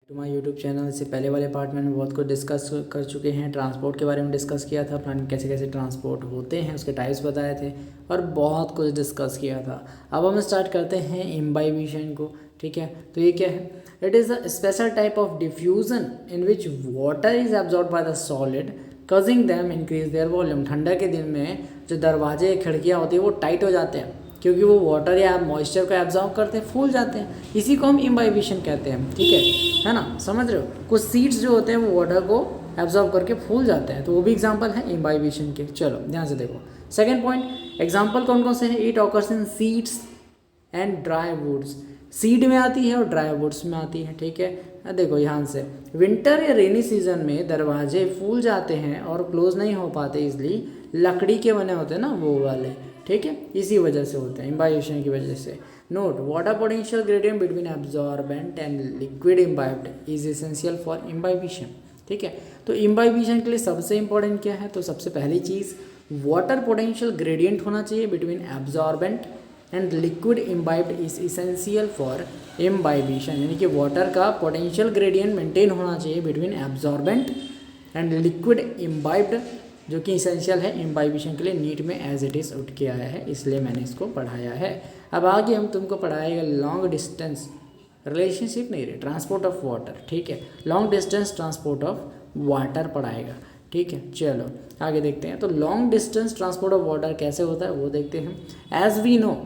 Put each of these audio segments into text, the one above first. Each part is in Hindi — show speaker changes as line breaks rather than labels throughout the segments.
To my YouTube channel. से पहले वाले पार्ट में बहुत कुछ डिस्कस कर चुके हैं। ट्रांसपोर्ट के बारे में डिस्कस किया था, प्लांट कैसे कैसे ट्रांसपोर्ट होते हैं, उसके टाइप्स बताए थे और बहुत कुछ डिस्कस किया था। अब हम स्टार्ट करते हैं इम्बाइबिशन को। ठीक है, तो ये क्या है? It is a special type of diffusion in which water is absorb by the solid causing them increase their volume. ठंडा के दिन में जो दरवाजे खिड़कियाँ होती है वो टाइट हो जाते हैं क्योंकि वो वाटर या मॉइस्चर को एब्जॉर्ब करते हैं, फूल जाते हैं। इसी को हम इम्बाइबिशन कहते हैं। ठीक है ना, समझ रहे हो? कुछ सीड्स जो होते हैं वो वाटर को एब्जॉर्ब करके फूल जाते हैं, तो वो भी एग्जांपल है इम्बाइबिशन के। चलो ध्यान से देखो। सेकंड पॉइंट, एग्जांपल कौन कौन से हैं? It occurs in seeds and dry woods. Seed में आती है और ड्राई वुड्स में आती है। ठीक है, देखो यहाँ से विंटर या रेनी सीजन में दरवाजे फूल जाते हैं और क्लोज नहीं हो पाते, इसलिए लकड़ी के बने होते हैं ना वो वाले। ठीक है, इसी वजह से होते हैं, इम्बाइबिशन की वजह से। Note, water potential gradient between absorbent and liquid imbibed is essential for imbibition. ठीक है, तो इम्बाइबिशन के लिए सबसे इंपॉर्टेंट क्या है? तो सबसे पहली चीज़ वाटर पोटेंशियल ग्रेडियंट होना चाहिए between absorbent and liquid imbibed is essential for imbibition. यानी कि वाटर का पोटेंशियल ग्रेडियंट मेंटेन होना चाहिए between absorbent and liquid imbibed, जो कि इसेंशियल है इम्बाइबिशन के लिए। नीट में एज इट इज़ उठ के आया है, इसलिए मैंने इसको पढ़ाया है। अब आगे हम तुमको पढ़ाएगा लॉन्ग डिस्टेंस रिलेशनशिप, नहीं रहे, ट्रांसपोर्ट ऑफ वाटर। ठीक है, long distance transport of water पढ़ाएगा। ठीक है, चलो आगे देखते हैं। तो long distance transport of water कैसे होता है वो देखते हैं। एज वी नो,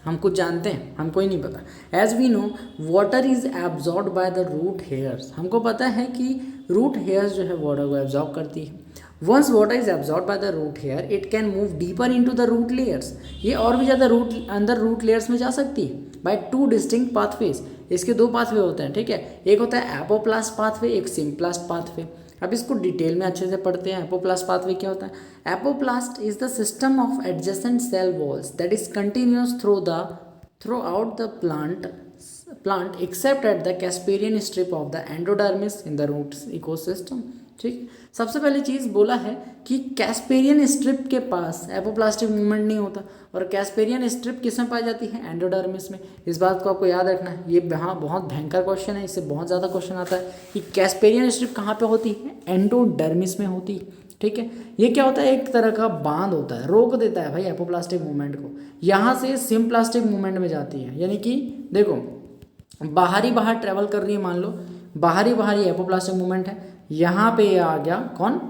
हम कुछ जानते हैं, हमको ही नहीं पता। As we know water is absorb by the root hairs. हमको पता है कि रूट हेयर्स जो है वाटर को एब्जॉर्ब करती है। Once water is absorb by the root hair it can move deeper into the root layers. ये और भी ज़्यादा अंदर रूट लेयर्स में जा सकती है बाय टू डिस्टिंक्ट पाथवेज। इसके दो पाथवे होते हैं। ठीक है, एक होता है एपोप्लास्ट पाथवे, एक सिम्प्लास्ट पाथवे। अब इसको डिटेल में अच्छे से पढ़ते हैं। एपोप्लास्ट पाथवे क्या होता है? Apoplast is the system of adjacent cell walls that is continuous throughout the plant except at the Casparian strip of the endodermis in the root ecosystem. ठीक, सबसे पहली चीज़ बोला है कि कैस्पेरियन स्ट्रिप के पास एपोप्लास्टिक मूवमेंट नहीं होता, और कैस्पेरियन स्ट्रिप किस में पाई जाती है? एंडोडर्मिस में। इस बात को आपको याद रखना है, ये हाँ बहुत भयंकर क्वेश्चन है, इससे बहुत ज़्यादा क्वेश्चन आता है कि कैस्पेरियन स्ट्रिप कहाँ पे होती है? एंडोडर्मिस में होती है। ठीक है, ये क्या होता है? एक तरह का बांध होता है, रोक देता है भाई एपोप्लास्टिक मूवमेंट को। यहाँ से सिम्प्लास्टिक मूवमेंट में जाती है, यानी कि देखो बाहर ट्रेवल कर रही है, मान लो बाहर एपोप्लास्टिक मूवमेंट है। यहाँ पे ये आ गया कौन?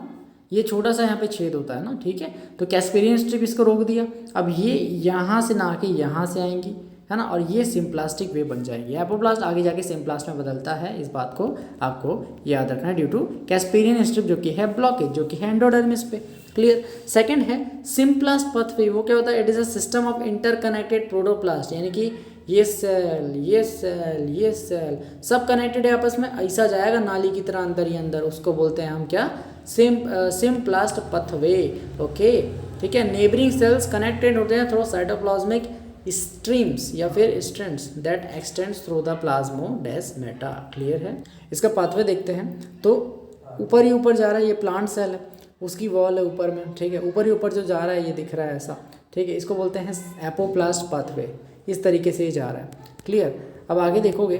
ये छोटा सा यहाँ पे छेद होता है ना। ठीक है, तो कैस्पेरियन स्ट्रिप इसको रोक दिया। अब ये यहाँ से ना आके यहाँ से आएंगी, है ना, और ये सिम्प्लास्टिक वे बन जाएगी। एपोप्लास्ट आगे जाके सिम्प्लास्ट में बदलता है, इस बात को आपको याद रखना है, ड्यू टू कैस्पेरियन स्ट्रिप जो कि है ब्लॉकेज, जो कि है एंडोडर्मिस पे। क्लियर। सेकंड है सिम्प्लास्ट पाथवे। वो क्या होता है? It is a system of interconnected protoplast, यानी कि ये सेल सब कनेक्टेड है आपस में, ऐसा जाएगा नाली की तरह अंदर ही अंदर, उसको बोलते हैं हम क्या? Symplast pathway. ओके, ठीक है। नेबरिंग सेल्स कनेक्टेड होते हैं थ्रू साइटोप्लाज्मिक स्ट्रीम्स या फिर strands that x tends through the plasmodesmata. Clear है? इसका पाथवे देखते हैं तो ऊपर ही ऊपर जा रहा है, ये प्लांट सेल है, उसकी वॉल है ऊपर में। ठीक है, ऊपर ही ऊपर जो जा रहा है ये दिख रहा है ऐसा। ठीक है, इसको बोलते हैं एपोप्लास्ट पाथवे। इस तरीके से ही जा रहा है। क्लियर। अब आगे देखोगे,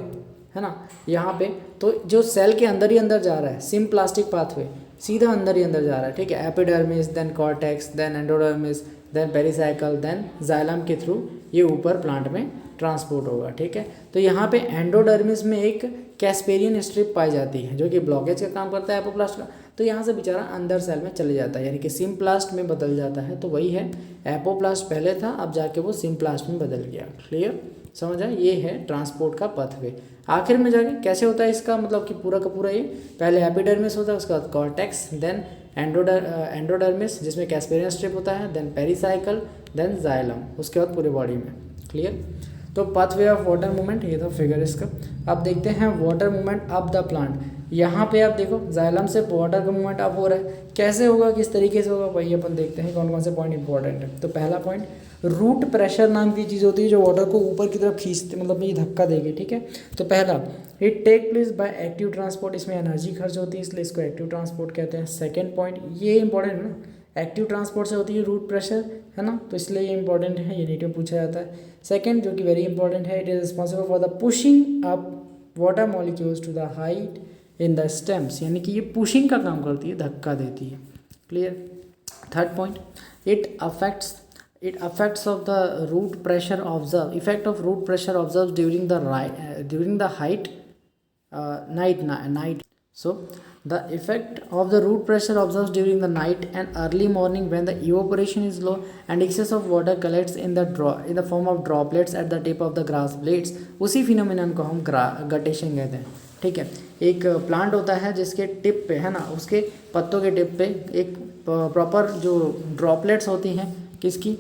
है ना, यहाँ पे तो जो सेल के अंदर ही अंदर जा रहा है, सिम्प्लास्टिक पाथवे, सीधा अंदर ही अंदर जा रहा है। ठीक है, epidermis, then cortex, then endodermis, then pericycle, then xylem के थ्रू ये ऊपर प्लांट में ट्रांसपोर्ट होगा। ठीक है, तो यहाँ पे एंडोडर्मिस में एक कैस्पेरियन स्ट्रिप पाई जाती है जो कि ब्लॉकेज का काम करता है एपोप्लास्ट का, तो यहाँ से बेचारा अंदर सेल में चले जाता है, यानी कि सिम्प्लास्ट में बदल जाता है। तो वही है, एपोप्लास्ट पहले था, अब जाके वो सिम्प्लास्ट में बदल गया। क्लियर, समझ आए? ये है ट्रांसपोर्ट का पाथवे। आखिर में जाके कैसे होता है इसका मतलब कि पूरा का पूरा ये पहले एपिडर्मिस होता है, उसके बाद कॉर्टेक्स, देन एंडोडर्मिस जिसमें कैस्पेरियन स्ट्रिप होता है, देन पेरिसाइकल, देन जाइलम, उसके बाद पूरे बॉडी में। क्लियर। तो पाथवे ऑफ वाटर मूवमेंट, ये था फिगर इसका। अब देखते हैं water movement up the plant. यहाँ पे आप देखो जाइलम से वाटर का मूवमेंट अप हो रहा है, कैसे होगा, किस तरीके से होगा, वही अपन देखते हैं कौन कौन से पॉइंट इंपॉर्टेंट है। तो पहला पॉइंट, रूट प्रेशर नाम की चीज़ होती है जो वाटर को ऊपर की तरफ खींचते, मतलब ये धक्का देगी। ठीक है, तो पहला, it take place by active transport, इसमें एनर्जी खर्च होती है, इसलिए इसको एक्टिव ट्रांसपोर्ट कहते हैं। सेकेंड पॉइंट, ये इंपॉर्टेंट है ना, एक्टिव ट्रांसपोर्ट से होती है रूट प्रेशर, है ना, तो इसलिए ये इंपॉर्टेंट है, ये नीट में पूछा जाता है। सेकंड जो कि वेरी इंपॉर्टेंट है, it is responsible for the pushing up water molecules to the height in the stems, यानी कि ये पुशिंग का काम करती है, धक्का देती है। Clear. Third point, it affects of the root pressure observe, effect of root pressure observe during the height night. So the effect of the root pressure observed during the night and early morning when the evaporation is low and excess of water collects in the form of droplets at the tip of the grass blades, उसी फिनोमिनन को हम गटेशन कहते हैं। ठीक है, एक प्लांट होता है जिसके टिप पे, है ना, उसके पत्तों के टिप पे एक प्रॉपर जो ड्रॉपलेट्स होती हैं, किसकी,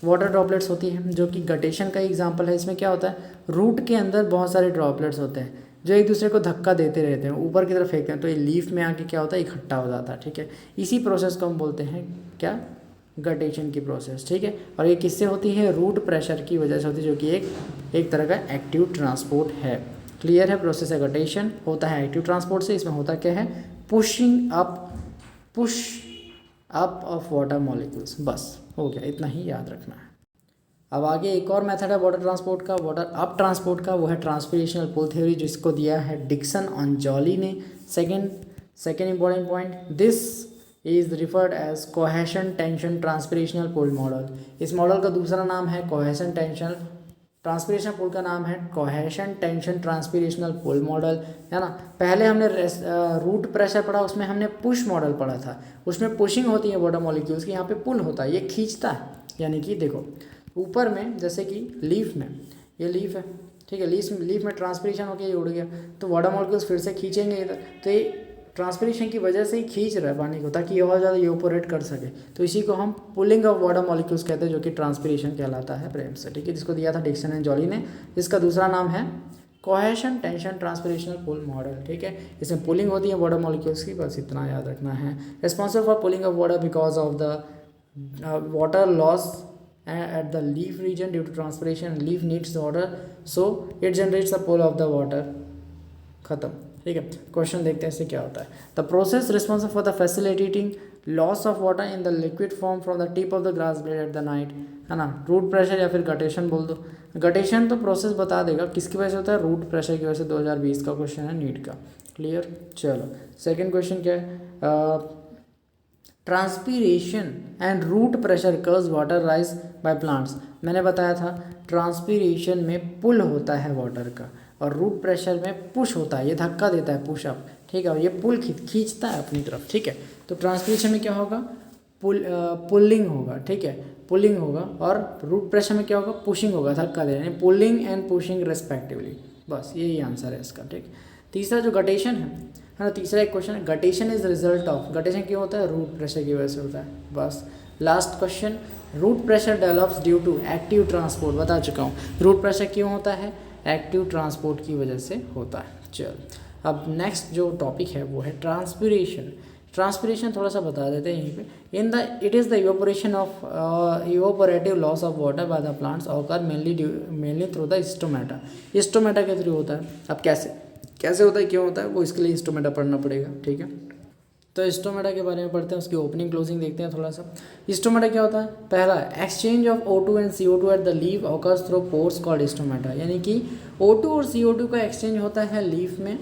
वाटर ड्रॉपलेट्स होती हैं, जो कि गटेशन का एग्जांपल है। इसमें क्या होता है, रूट के अंदर बहुत सारे ड्रॉपलेट्स होते हैं जो एक दूसरे को धक्का देते रहते हैं, ऊपर की तरफ फेंकते हैं, तो ये लीफ में आके क्या होता है, इकट्ठा हो जाता है। ठीक है, इसी प्रोसेस को हम बोलते हैं क्या, गटेशन की प्रोसेस। ठीक है, और ये किससे होती है, रूट प्रेशर की वजह से होती है, जो कि एक तरह का एक्टिव ट्रांसपोर्ट है। क्लियर है, प्रोसेस है गटेशन, होता है एक्टिव ट्रांसपोर्ट से। इसमें होता क्या है, push up of water molecules. बस हो गया, इतना ही याद रखना है। अब आगे एक और मेथड है वाटर ट्रांसपोर्ट का, वाटर अप ट्रांसपोर्ट का, वो है ट्रांसपिरेशनल पुल थ्योरी, जिसको दिया है डिक्सन ऑन जॉली ने। Second important point, this is referred as cohesion tension transpirational pull model. इस मॉडल का दूसरा नाम है कोहेशन टेंशन, ट्रांसपिरेशनल पुल का नाम है cohesion tension transpirational pull model, है ना। पहले हमने रूट प्रेशर पढ़ा, उसमें हमने पुश मॉडल पढ़ा था, उसमें पुशिंग होती है वाटर मॉलिक्यूल्स की, यहाँ पे पुल होता है, ये खींचता है। यानी कि देखो ऊपर में, जैसे कि लीफ में, ये लीफ है, ठीक है, लीफ में ट्रांसपिरेशन होकर ये उड़ गया, तो वाटर मॉलिक्यूल्स फिर से खींचेंगे इधर, तो ये ट्रांसपिरेशन की वजह से ही खींच रहा है पानी को, ताकि ये और ज़्यादा इवेपोरेट कर सके। तो इसी को हम पुलिंग ऑफ वाटर मॉलिक्यूल्स कहते हैं, जो कि ट्रांसपिरेशन कहलाता है प्रेम से। ठीक है, जिसको दिया था डिक्सन एंड जॉली ने। इसका दूसरा नाम है cohesion tension transpirational pull model. ठीक है, इसमें पुलिंग होती है वाटर मॉलिक्यूल्स की, बस इतना याद रखना है। Responsible for pulling of water because of the water loss at the leaf region due to transpiration, leaf needs water, so it generates the pull of the water। खत्म। ठीक है, क्वेश्चन देखते हैं इससे क्या होता है। The process responsible for the facilitating loss of water in the liquid form from the tip of the grass blade at the night, है ना। रूट प्रेशर या फिर गटेशन बोल दो। गटेशन तो प्रोसेस बता देगा किसकी वजह से होता है, रूट प्रेशर की वजह से। 2020 का क्वेश्चन है नीट का। क्लियर। चलो सेकेंड क्वेश्चन क्या है, transpiration and root pressure curves water rise by plants. मैंने बताया था ट्रांसपीरेशन में पुल होता है वाटर का, और रूट प्रेशर में पुश होता है, ये धक्का देता है, पुश अप। ठीक है, और ये पुल खींचता है अपनी तरफ। ठीक है, तो ट्रांसपीरेशन में क्या होगा, पुलिंग होगा। ठीक है, पुलिंग होगा, और रूट प्रेशर में क्या होगा, पुशिंग होगा, धक्का दे, यानी पुलिंग एंड पुशिंग रेस्पेक्टिवली। बस यही आंसर है इसका। ठीक, तीसरा जो गटेशन है ना, तीसरा एक क्वेश्चन है, guttation is result of, guttation क्यों होता है, रूट प्रेशर की वजह से होता है। बस last question, root pressure develops due to active transport. बता चुका हूँ, रूट प्रेशर क्यों होता है, एक्टिव ट्रांसपोर्ट की वजह से होता है। चल अब नेक्स्ट जो टॉपिक है वो है ट्रांसपिरेशन। ट्रांसपिरेशन थोड़ा सा बता देते हैं यहीं पे। It is the evaporation of evaporative loss of water by the plants occur mainly through the stomata. Stomata के थ्रू होता है। अब कैसे होता है, क्यों होता है, वो इसके लिए स्टोमेटा पढ़ना पड़ेगा। ठीक है, तो स्टोमेटा के बारे में पढ़ते हैं, उसकी ओपनिंग क्लोजिंग देखते हैं थोड़ा सा। स्टोमेटा क्या होता है, पहला exchange of O2 and CO2 at the leaf occurs through pores called stomata. यानी कि O2 और CO2 का एक्सचेंज होता है लीफ में,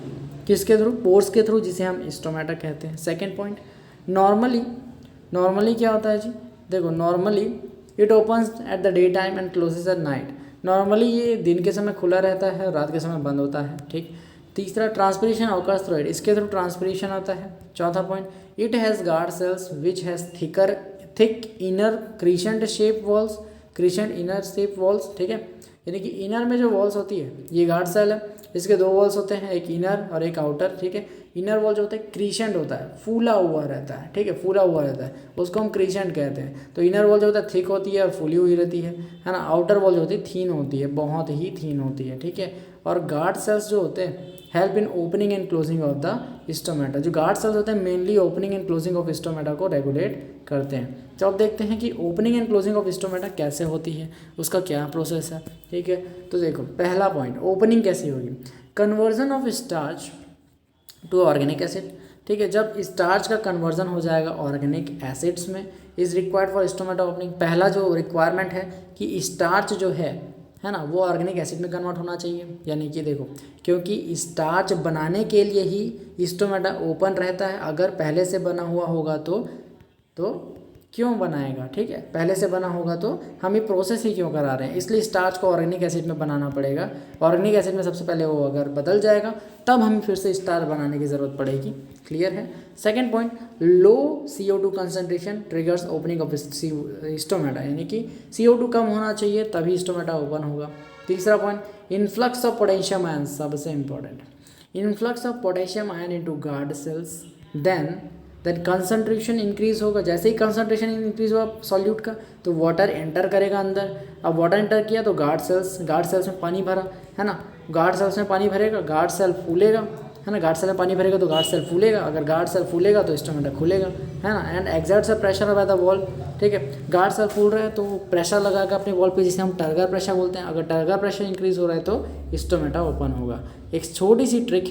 किसके थ्रू, पोर्स के थ्रू, जिसे हम स्टोमेटा कहते हैं। सेकेंड पॉइंट, नॉर्मली क्या होता है जी, देखो normally it opens at the day time and closes at night. Normally ये दिन के समय खुला रहता है, रात के समय बंद होता है। ठीक, तीसरा ट्रांसपिरेशन ऑकर्स थ्रू इट, इसके थ्रू ट्रांसपिरेशन आता है। चौथा point, it has guard cells which has thick inner crescent shape walls, crescent inner shape walls. ठीक है, यानी कि इनर में जो वॉल्स होती है ये गार्ड सेल है, इसके दो वॉल्स होते हैं, एक इनर और एक आउटर। ठीक है, इनर वॉल जो होता है क्रीसेंट होता है, फूला हुआ रहता है। ठीक है, फूला हुआ रहता है, उसको हम क्रीसेंट कहते हैं। तो इनर वॉल जो होता है थिक होती है और फूली हुई रहती है ना। आउटर वॉल जो होती है थीन होती है, बहुत ही थीन होती है। ठीक है, और गार्ड सेल्स जो होते हैं help in opening and closing of the stomata. जो गार्ड सेल्स होते हैं mainly opening and closing of stomata को रेगुलेट करते हैं। तो अब देखते हैं कि opening and closing of stomata कैसे होती है, उसका क्या प्रोसेस है। ठीक है, तो देखो पहला पॉइंट, ओपनिंग कैसी होगी, conversion of starch to organic acid. ठीक है, जब स्टार्च का कन्वर्जन हो जाएगा ऑर्गेनिक एसिड्स में, is required for stomata opening. पहला जो रिक्वायरमेंट है कि स्टार्च जो है है ना, वो ऑर्गेनिक एसिड में कन्वर्ट होना चाहिए। यानी कि देखो, क्योंकि स्टार्च बनाने के लिए ही स्टोमेटा ओपन रहता है। अगर पहले से बना हुआ होगा तो क्यों बनाएगा, ठीक है, पहले से बना होगा तो हम ये प्रोसेस ही क्यों करा रहे हैं। इसलिए स्टार्च को ऑर्गेनिक एसिड में बनाना पड़ेगा। ऑर्गेनिक एसिड में सबसे पहले वो अगर बदल जाएगा तब हमें फिर से स्टार्च बनाने की ज़रूरत पड़ेगी। क्लियर है। Second point, low CO2 concentration triggers opening of stomata, यानी कि CO2 कम होना चाहिए तभी स्टोमेटा ओपन होगा। तीसरा point, influx of potassium ion, सबसे important, influx of potassium ion into guard cells, then concentration increase होगा। जैसे ही कंसंट्रेशन इंक्रीज हुआ सॉल्यूट का तो वाटर एंटर करेगा अंदर। अब वाटर एंटर किया तो गार्ड सेल्स में पानी भरा, है ना, गार्ड सेल्स में पानी भरेगा, गार्ड सेल फूलेगा, है ना, गार्ड सेल में पानी भरेगा तो गार्ड सेल फूलेगा। अगर गार्ड सेल फूलेगा तो स्टोमेटा खुलेगा, है ना, and exerts a pressure by the wall, ठीक है। गार्ड सेल फूल रहा है तो प्रेशर लगाकर अपने वॉल पे, जिसे हम टर्गर प्रेशर बोलते हैं, अगर टर्गर प्रेशर इंक्रीज हो रहा है तो स्टोमेटा ओपन होगा। एक छोटी सी ट्रिक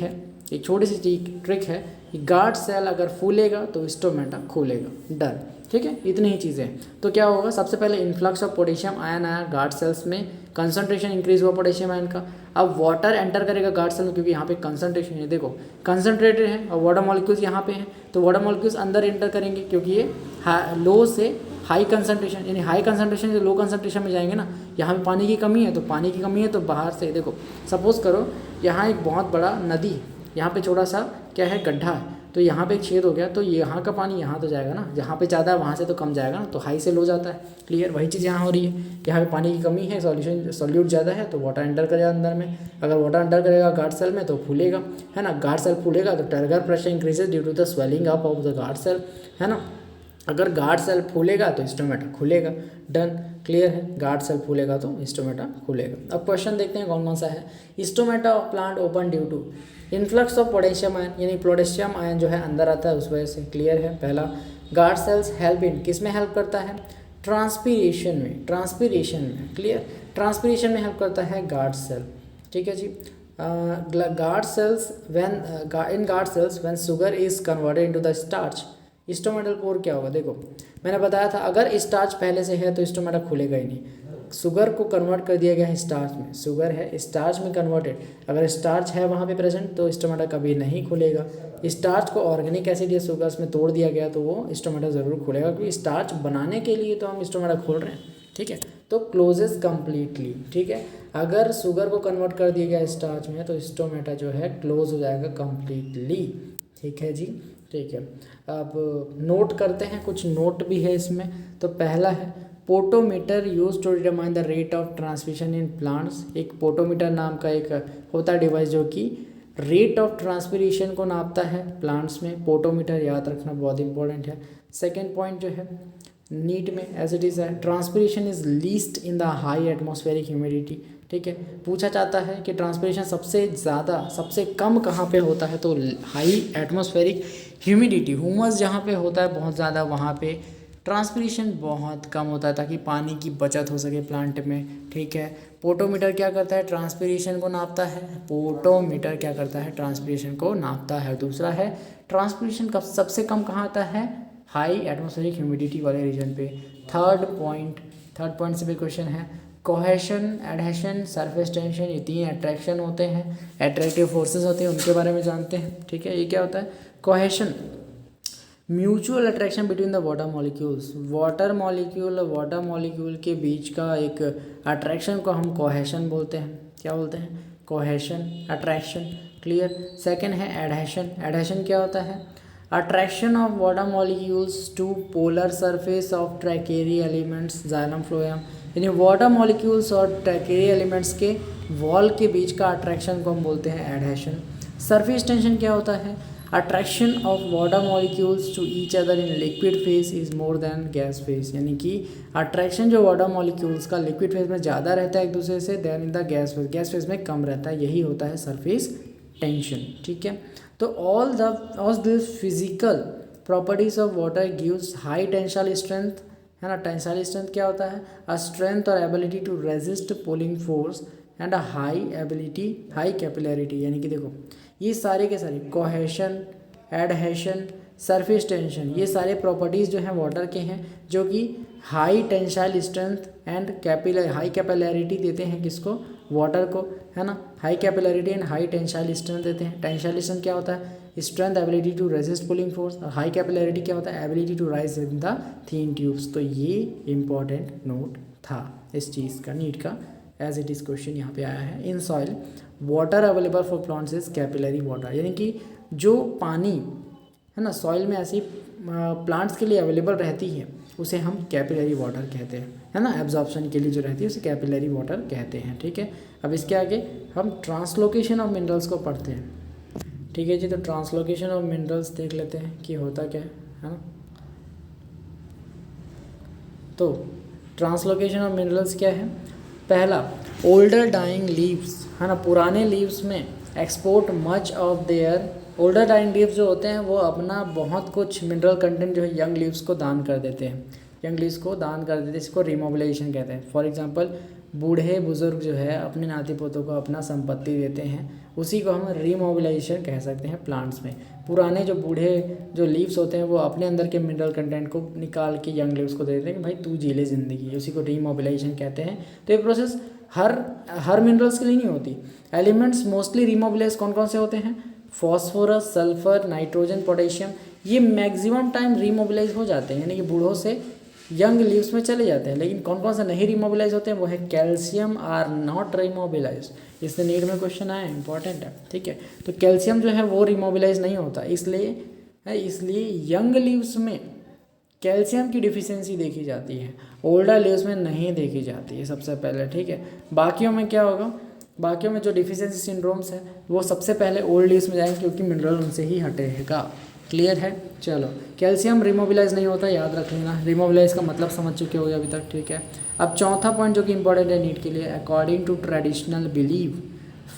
है कि गार्ड सेल अगर फूलेगा तो स्टोमेटा खुलेगा, डन, ठीक है। इतनी ही चीज़ें। तो क्या होगा, सबसे पहले इन्फ्लक्स ऑफ पोटेशियम आयन आया गार्ड सेल्स में, कंसंट्रेशन इंक्रीज हुआ पोटेशियम आयन का। अब वाटर एंटर करेगा गार्ड सेल में, क्योंकि यहाँ पे कंसंट्रेशन है, देखो कंसंट्रेटेड है और वाटर मॉलिक्यूल्स यहाँ पे हैं, तो वाटर मॉलिक्यूल्स अंदर एंटर करेंगे, क्योंकि ये लो से हाई कंसंट्रेशन, यानी हाई कंसंट्रेशन से लो कंसंट्रेशन में जाएंगे ना। यहाँ पे पानी की कमी है तो बाहर से, देखो सपोज करो यहाँ एक बहुत बड़ा नदी है, यहाँ पे छोटा सा क्या है, गड्ढा है, तो यहाँ पे एक छेद हो गया, तो यहाँ का पानी यहाँ तो जाएगा ना, जहाँ पे ज़्यादा है वहाँ से तो कम जाएगा ना, तो हाई से लो जाता है। क्लियर, वही चीज़ यहाँ हो रही है। यहाँ पे पानी की कमी है, सॉल्यूट ज़्यादा है तो वाटर एंटर करेगा अंदर में। अगर वाटर एंटर करेगा गार्ड सेल में तो फूलेगा, है ना, गार्ड सेल फूलेगा तो turgor pressure increases due to the swelling up of the guard cell, है ना। अगर गार्ड सेल फूलेगा तो स्टोमेटा खुलेगा, डन। क्लियर है, गार्ड सेल फूलेगा तो स्टोमेटा खुलेगा। अब क्वेश्चन देखते हैं कौन कौन सा है। Stomata of plant open due to influx of potassium ion, यानी पोटेशियम आयन जो है अंदर आता है उस वजह से। क्लियर है। पहला, गार्ड सेल्स हेल्प इन, किस में हेल्प करता है, ट्रांसपीरेशन में। क्लियर, ट्रांसपीरेशन में हेल्प करता है गार्ड सेल, ठीक है जी। Guard cells when sugar is converted into the starch, stomatal pore क्या होगा, देखो मैंने बताया था अगर स्टार्च पहले से है तो स्टोमेटा खुलेगा ही नहीं। शुगर को कन्वर्ट कर दिया गया है स्टार्च में, शुगर है स्टार्च में कन्वर्टेड, अगर स्टार्च है वहाँ पे प्रेजेंट तो स्टोमेटा कभी नहीं खुलेगा। स्टार्च को ऑर्गेनिक एसिड या शुगर्स में तोड़ दिया गया तो वो स्टोमेटा ज़रूर खुलेगा, क्योंकि स्टार्च बनाने के लिए तो हम स्टोमेटा खोल रहे हैं, ठीक है। तो क्लोजेस कम्प्लीटली, ठीक है। अगर शुगर को कन्वर्ट कर दिया गया स्टार्च में तो स्टोमेटा जो है क्लोज हो जाएगा कम्प्लीटली, ठीक है जी, ठीक है। अब नोट करते हैं, कुछ नोट भी है इसमें। तो पहला है potometer use to determine the rate of transmission in plants. एक पोटोमीटर नाम का एक होता है डिवाइस जो कि रेट ऑफ ट्रांसपिरेशन को नापता है प्लांट्स में। पोटोमीटर याद रखना बहुत इंपॉर्टेंट है। सेकेंड पॉइंट जो है नीट में एज इट इज़ है, transpiration is least in the high atmospheric humidity, ठीक है। पूछा जाता है कि ट्रांसपिरेशन सबसे कम कहाँ पे होता है, तो हाई एटमॉस्फेरिक ह्यूमिडिटी, ह्यूमस जहाँ पे होता है बहुत ज़्यादा वहाँ पे ट्रांसपिरेशन बहुत कम होता है, ताकि पानी की बचत हो सके प्लांट में, ठीक है। पोटोमीटर क्या करता है, ट्रांसपिरेशन को नापता है। पोटोमीटर क्या करता है, ट्रांसपिरेशन को नापता है। दूसरा है ट्रांसपिरेशन कब सबसे कम कहाँ आता है, हाई एटमॉस्फेरिक ह्यूमिडिटी वाले रीजन पे। थर्ड पॉइंट से भी क्वेश्चन है, कोहेशन, एडहेशन, सरफेस टेंशन, ये तीन अट्रैक्शन होते हैं, अट्रैक्टिव फोर्सेस होते हैं, उनके बारे में जानते हैं, ठीक है। ये क्या होता है, cohesion, mutual attraction between the water molecules, water molecule के बीच का एक अट्रैक्शन को हम कोहेशन बोलते हैं। क्या बोलते हैं, कोहेशन, अट्रैक्शन। क्लियर। सेकंड है एडहेशन क्या होता है, attraction of water molecules to polar surface of tracheary elements, xylem phloem, यानी वाटर मॉलिक्यूल्स और ट्रैकेरी एलिमेंट्स के वॉल के बीच का अट्रैक्शन को हम बोलते हैं एडहेशन। सरफेस टेंशन क्या होता है, attraction of water molecules to each other in liquid phase is more than gas phase, यानी कि अट्रैक्शन जो वाटर मॉलिक्यूल्स का लिक्विड फेज में ज़्यादा रहता है एक दूसरे से than in the gas phase में कम रहता है, यही होता है सरफेस टेंशन, ठीक है। तो all the physical properties of water gives high tensile strength, है ना। टेंसाइल स्ट्रेंथ क्या होता है, अ स्ट्रेंथ और ability to resist pulling force and a high capillarity, यानी कि देखो ये सारे के सारे कोहेशन, एडहेशन, सरफेस टेंशन, ये सारे प्रॉपर्टीज़ जो हैं वाटर के हैं, जो कि high tensile strength and high capillarity देते हैं किसको, वाटर को, है ना। High capillarity and high tensile strength देते हैं। टेंसाइल स्ट्रेंथ क्या होता है, strength ability to resist pulling force, और हाई कैपिलरिटी क्या होता है, ability to rise in the thin tubes. तो ये इंपॉर्टेंट नोट था इस चीज़ का, नीट का, एज इट इज़ क्वेश्चन यहाँ पे आया है। In soil water available for plants is capillary water, यानी कि जो पानी है ना सॉइल में ऐसी प्लांट्स के लिए अवेलेबल रहती है उसे हम कैपिलरी वाटर कहते हैं, है ना। एब्जॉर्प्शन के लिए जो रहती है उसे कैपिलरी वाटर कहते हैं, ठीक है। अब इसके आगे हम ट्रांसलोकेशन ऑफ मिनरल्स को पढ़ते हैं, ठीक है जी। तो ट्रांसलोकेशन ऑफ मिनरल्स देख लेते हैं कि होता क्या है ना। तो ट्रांसलोकेशन ऑफ मिनरल्स क्या है, पहला ओल्डर डाइंग लीव्स, है ना, पुराने लीव्स में export much of their, older dying leaves जो होते हैं वो अपना बहुत कुछ मिनरल कंटेंट जो है यंग लीव्स को दान कर देते हैं, यंग लीव्स को दान कर देते हैं, इसको रिमोबिलाइजेशन कहते हैं। फॉर एग्जांपल बूढ़े बुजुर्ग जो है अपने नाती पोतों को अपना संपत्ति देते हैं, उसी को हम रिमोबिलाइजेशन कह सकते हैं प्लांट्स में। पुराने जो बूढ़े जो लीव्स होते हैं वो अपने अंदर के मिनरल कंटेंट को निकाल के यंग लीव्स को दे देते हैं कि भाई तू जी ले ज़िंदगी, उसी को रिमोबिलाइजेशन कहते हैं। तो ये प्रोसेस हर मिनरल्स के लिए नहीं होती। एलिमेंट्स मोस्टली रिमोबिलाइज कौन कौन से होते हैं, फॉस्फोरस, सल्फर, नाइट्रोजन, पोटेशियम, ये मैक्सिमम टाइम रिमोबिलाइज हो जाते हैं, यानी कि बूढ़ों से यंग लीव्स में चले जाते हैं। लेकिन कौन कौन से नहीं रिमोबिलाइज होते हैं, वो है कैल्शियम आर नॉट रिमोबिलाइज। इससे नीट में क्वेश्चन आया, इंपॉर्टेंट है, ठीक है। तो कैल्शियम जो है वो रिमोबिलाइज नहीं होता, इसलिए यंग लीव्स में कैल्शियम की डिफिशियंसी देखी जाती है, ओल्डर लीव्स में नहीं देखी जाती है सबसे पहले, ठीक है। बाकियों में क्या होगा, बाकियों में जो डिफिशियंसी सिंड्रोम्स है वो सबसे पहले ओल्ड लीव्स में जाएंगे क्योंकि मिनरल उनसे ही हटेगा। क्लियर है, चलो। कैल्शियम रिमोबिलाइज नहीं होता, याद रख लेना, रिमोबिलाइज का मतलब समझ चुके हो अभी तक, ठीक है। अब चौथा पॉइंट जो कि इंपॉर्टेंट है नीट के लिए, according to traditional believe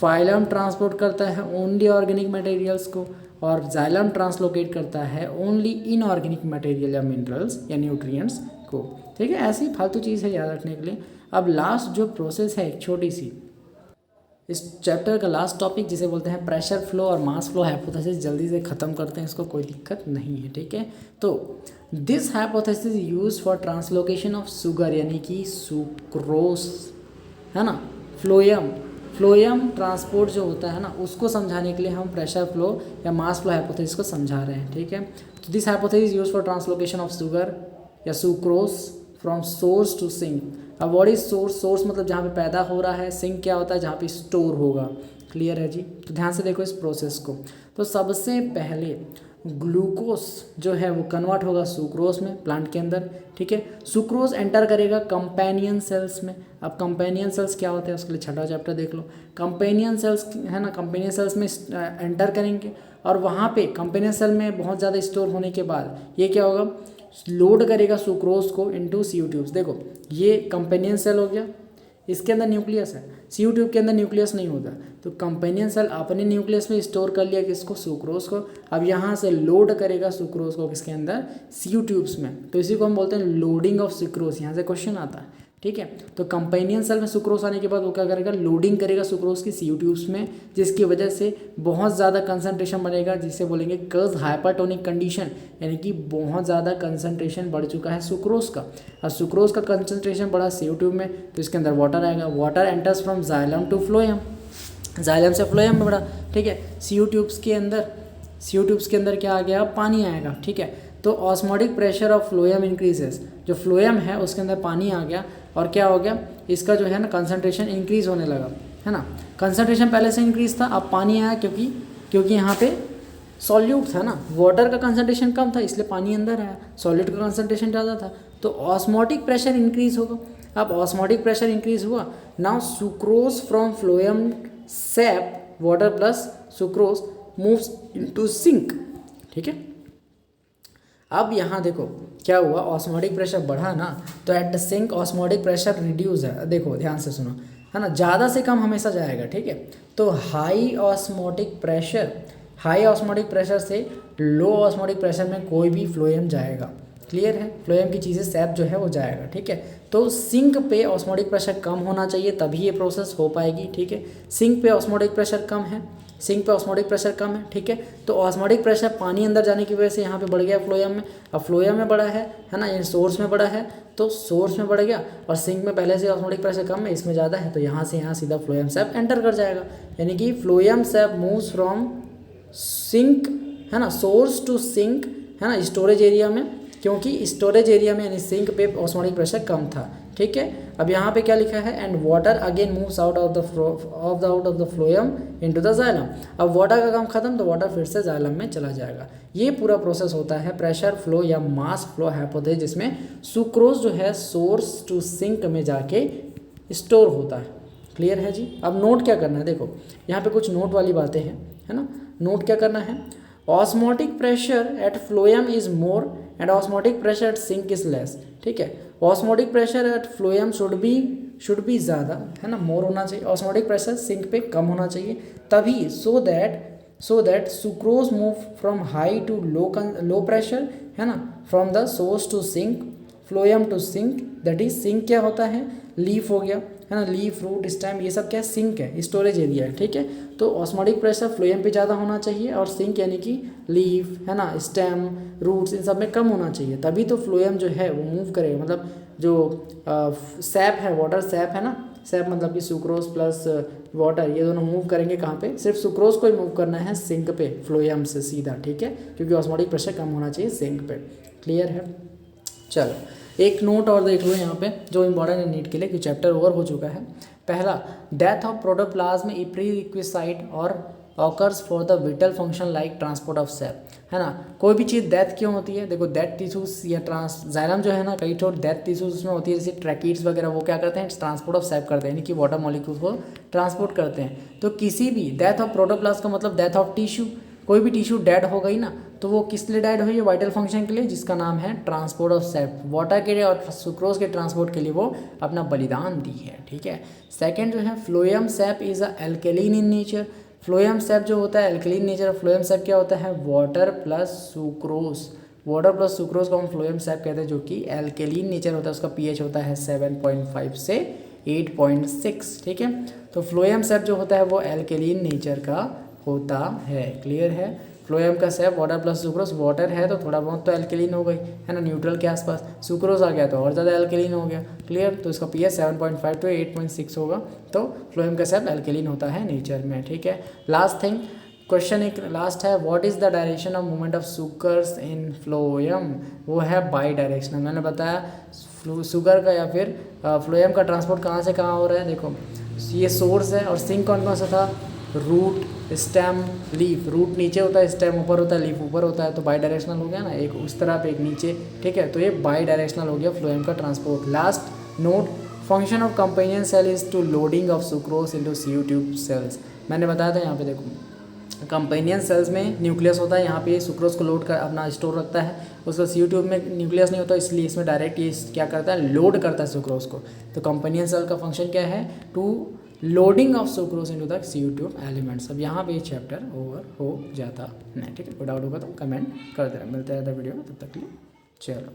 phloem transport करता है ओनली ऑर्गेनिक मटेरियल्स को, और जाइलम ट्रांसलोकेट करता है ओनली इनऑर्गेनिक मटेरियल या मिनरल्स या न्यूट्रिएंट्स को, ठीक है। ऐसी फालतू चीज़ है याद रखने के लिए। अब लास्ट जो प्रोसेस है एक छोटी सी, इस चैप्टर का लास्ट टॉपिक जिसे बोलते हैं प्रेशर फ्लो और मास फ्लो हाइपोथेसिस, जल्दी से ख़त्म करते हैं इसको, कोई दिक्कत नहीं है, ठीक है। तो this hypothesis use for translocation of sugar, यानी कि सुक्रोस, है ना, फ्लोएम ट्रांसपोर्ट जो होता है ना उसको समझाने के लिए हम प्रेशर फ्लो या मास फ्लो हाइपोथेसिस को समझा रहे हैं, ठीक है। तो this hypothesis use for translocation of sugar या sucrose from source to sink. अब व्हाट इज सोर्स, सोर्स मतलब जहाँ पे पैदा हो रहा है, सिंक क्या होता है जहाँ पे स्टोर होगा। क्लियर है जी, तो ध्यान से देखो इस प्रोसेस को। तो सबसे पहले ग्लूकोज जो है वो कन्वर्ट होगा सुक्रोज में प्लांट के अंदर, ठीक है। सुक्रोज एंटर करेगा कंपेनियन सेल्स में। अब कंपेनियन सेल्स क्या होते हैं उसके लिए छठा चैप्टर देख लो। कंपेनियन सेल्स है ना, कंपेनियन सेल्स में एंटर करेंगे और वहाँ पे कंपेनियन सेल में बहुत ज़्यादा स्टोर होने के बाद ये क्या होगा, लोड करेगा सुक्रोज को इनटू सीयू ट्यूब्स। देखो ये कंपेनियन सेल हो गया, इसके अंदर न्यूक्लियस है, सीयू ट्यूब के अंदर न्यूक्लियस नहीं होता, तो कंपेनियन सेल अपने न्यूक्लियस में स्टोर कर लिया किसको, सुक्रोज को। अब यहाँ से लोड करेगा सुक्रोज को किसके अंदर, सीयू ट्यूब्स में, तो इसी को हम बोलते हैं लोडिंग ऑफ सुक्रोज। यहाँ से क्वेश्चन आता है, ठीक है। तो कंपेनियन सेल में सुक्रोज आने के बाद वो क्या करेगा, लोडिंग करेगा सुक्रोज की सीयू ट्यूब्स में, जिसकी वजह से बहुत ज़्यादा कंसंट्रेशन बनेगा, जिसे बोलेंगे कर्ज हाइपरटोनिक कंडीशन, यानी कि बहुत ज़्यादा कंसंट्रेशन बढ़ चुका है सुक्रोज का। अब सुक्रोज का कंसंट्रेशन बढ़ा सीयू ट्यूब में, तो इसके अंदर वाटर आएगा, water enters from xylem to phloem, xylem से फ्लोएम में बढ़ा, ठीक है। सीयू ट्यूब्स के अंदर क्या आ गया, पानी आएगा, ठीक है। तो osmotic pressure of phloem increases, जो फ्लोएम है उसके अंदर पानी आ गया और क्या हो गया, इसका जो है ना कंसंट्रेशन इंक्रीज होने लगा, है ना। कंसंट्रेशन पहले से इंक्रीज था, अब पानी आया क्योंकि यहाँ पे सॉल्यूट था ना, वाटर का कंसंट्रेशन कम था इसलिए पानी अंदर आया, सॉल्यूट का कंसंट्रेशन ज़्यादा था, तो ऑस्मोटिक प्रेशर इंक्रीज होगा। अब ऑस्मोटिक प्रेशर इंक्रीज हुआ, now sucrose from phloem sap water plus sucrose moves into sink, ठीक है। अब यहाँ देखो क्या हुआ, ऑस्मोटिक प्रेशर बढ़ा ना, तो at the sink osmotic pressure reduce है। देखो ध्यान से सुनो, है ना, ज़्यादा से कम हमेशा जाएगा, ठीक है। तो हाई ऑस्मोटिक प्रेशर से लो ऑस्मोटिक प्रेशर में कोई भी फ्लोएम जाएगा। क्लियर है, फ्लोएम की चीज़ें सैप जो है वो जाएगा, ठीक है। तो सिंक पे ऑस्मोटिक प्रेशर कम होना चाहिए तभी ये प्रोसेस हो पाएगी, ठीक है। सिंक पे ऑस्मोटिक प्रेशर कम है सिंक पे ऑस्मोटिक प्रेशर कम है, ठीक है। तो ऑस्मोटिक प्रेशर पानी अंदर जाने की वजह से यहाँ पे बढ़ गया फ्लोएम में। अब फ्लोएम में बढ़ा है ना, ये सोर्स में बढ़ा है तो सोर्स में बढ़ गया, और सिंक में पहले से ऑस्मोटिक प्रेशर कम है, इसमें ज़्यादा है, तो यहाँ से यहाँ सीधा फ्लोएम सैप एंटर कर जाएगा। यानी कि phloem sap moves from sink, है ना, सोर्स टू सिंक, है ना, स्टोरेज एरिया में, क्योंकि स्टोरेज एरिया में यानी सिंक पे ऑस्मोटिक प्रेशर कम था, ठीक है। अब यहाँ पे क्या लिखा है, and water again moves out of the phloem into the xylem. अब वाटर का काम खत्म तो वाटर फिर से जाइलम में चला जाएगा। ये पूरा प्रोसेस होता है प्रेशर फ्लो या मास फ्लो हाइपोथेसिस, जिसमें सुक्रोज जो है सोर्स टू सिंक में जाके स्टोर होता है। क्लियर है जी। अब नोट क्या करना है, देखो यहाँ पे कुछ नोट वाली बातें हैं, है ना। नोट क्या करना है, osmotic pressure at phloem is more and osmotic pressure at sink is less, ठीक है। Osmotic pressure at phloem should be ज़्यादा, है ना, मोर होना चाहिए। ऑस्मोटिक प्रेशर सिंक पे कम होना चाहिए, तभी so that sucrose move from high to low pressure, है ना, from the source to sink, phloem to sink, that is sink क्या होता है, लीफ हो गया, है ना, लीफ, रूट, स्टेम, ये सब क्या है, सिंक है, स्टोरेज एरिया है, ठीक है। तो ऑस्मोटिक प्रेशर फ्लोएम पे ज़्यादा होना चाहिए और सिंक यानी कि लीफ, है ना, स्टेम, रूट्स, इन सब में कम होना चाहिए, तभी तो फ्लोएम जो है वो मूव करेगा। मतलब जो सैप है, वाटर सैप है ना, सैप मतलब कि सुक्रोज प्लस वाटर, ये दोनों मूव करेंगे कहाँ पे, सिर्फ सुक्रोज को ही मूव करना है सिंक पे, फ्लोएम से सीधा, ठीक है, क्योंकि ऑस्मोटिक प्रेशर कम होना चाहिए सिंक पे। क्लियर है। चलो एक नोट और देख लो यहाँ पे जो इम्पोर्टेंट है नीट के लिए, कि चैप्टर ओवर हो चुका है। पहला, death of protoplasm a prerequisite और occurs for the vital function like transport of sap, है ना। कोई भी चीज़ डेथ क्यों होती है, देखो डेथ टिश्यूज या जाइलम जो है ना, कई तो डेथ टिश्यूज उसमें होती है, जैसे ट्रैकीड्स वगैरह, वो क्या करते हैं, ट्रांसपोर्ट ऑफ सेप करते हैं, यानी कि वाटर मॉलिक्यूल्स को ट्रांसपोर्ट करते हैं। तो किसी भी डेथ ऑफ प्रोटोप्लाज्म का मतलब डेथ ऑफ टिश्यू, कोई भी टिश्यू डेड हो गई ना, तो वो किस लिए डेड हुई है, वाइटल फंक्शन के लिए, जिसका नाम है ट्रांसपोर्ट ऑफ सेप, वाटर के लिए और सुक्रोज के ट्रांसपोर्ट के लिए वो अपना बलिदान दी है, ठीक है। सेकंड जो है, phloem sap is a alkaline in nature. Phloem sap जो होता है एल्केलिन नेचर, फ्लोएम सेप क्या होता है, water plus sucrose, water plus sucrose को हम फ्लोएम सेप कहते हैं, जो कि एल्केलिन नेचर होता है, उसका पीएच होता है 7.5 से 8.6, ठीक है। तो फ्लोएम सेप जो होता है वो एल्केलिन नेचर का होता है। क्लियर है। फ्लोएम का सेप वाटर प्लस सुक्रोज, वाटर है तो थोड़ा बहुत तो एल्केलिन हो गई, है ना, न्यूट्रल के आसपास, सुक्रोज आ गया तो और ज़्यादा एल्केलिन हो गया। क्लियर। तो इसका पीएच 7.5 to 8.6 होगा, तो फ्लोएम का सेप एल्केलिन होता है नेचर में, ठीक है। लास्ट थिंग, क्वेश्चन एक लास्ट है, what is the direction of movement of sugars in phloem, वो है बाई डायरेक्शनल। मैंने बताया शुगर का या फिर फ्लोएम का ट्रांसपोर्ट कहाँ से कहाँ हो रहा है, देखो ये सोर्स है, और सिंक कौन कौन सा था, रूट, स्टेम, लीफ। रूट नीचे होता है, स्टेम ऊपर होता है, लीफ ऊपर होता है, तो बाई डायरेक्शनल हो गया ना, एक उस तरफ एक नीचे, ठीक है। तो ये बाई डायरेक्शनल हो गया फ्लोएम का transport. Last note, function of companion cell is to loading of sucrose into sieve tube cells. मैंने बताया था यहाँ पे देखो, कंपेनियन सेल्स में न्यूक्लियस होता है, यहाँ पे सुक्रोज को लोड कर अपना स्टोर रखता है, उसका सीयू ट्यूब में न्यूक्लियस नहीं होता, इसलिए इसमें डायरेक्ट ये क्या करता है, लोड करता है सुक्रोज को। तो कंपेनियन सेल का फंक्शन क्या है, to loading of sucrose into the sieve tube elements. अब यहाँ पे ये चैप्टर ओवर हो जाता है, ठीक है। कोई डाउट होगा तो कमेंट कर देना। मिलते हैं अदर वीडियो में, तब तक के लिए चलो।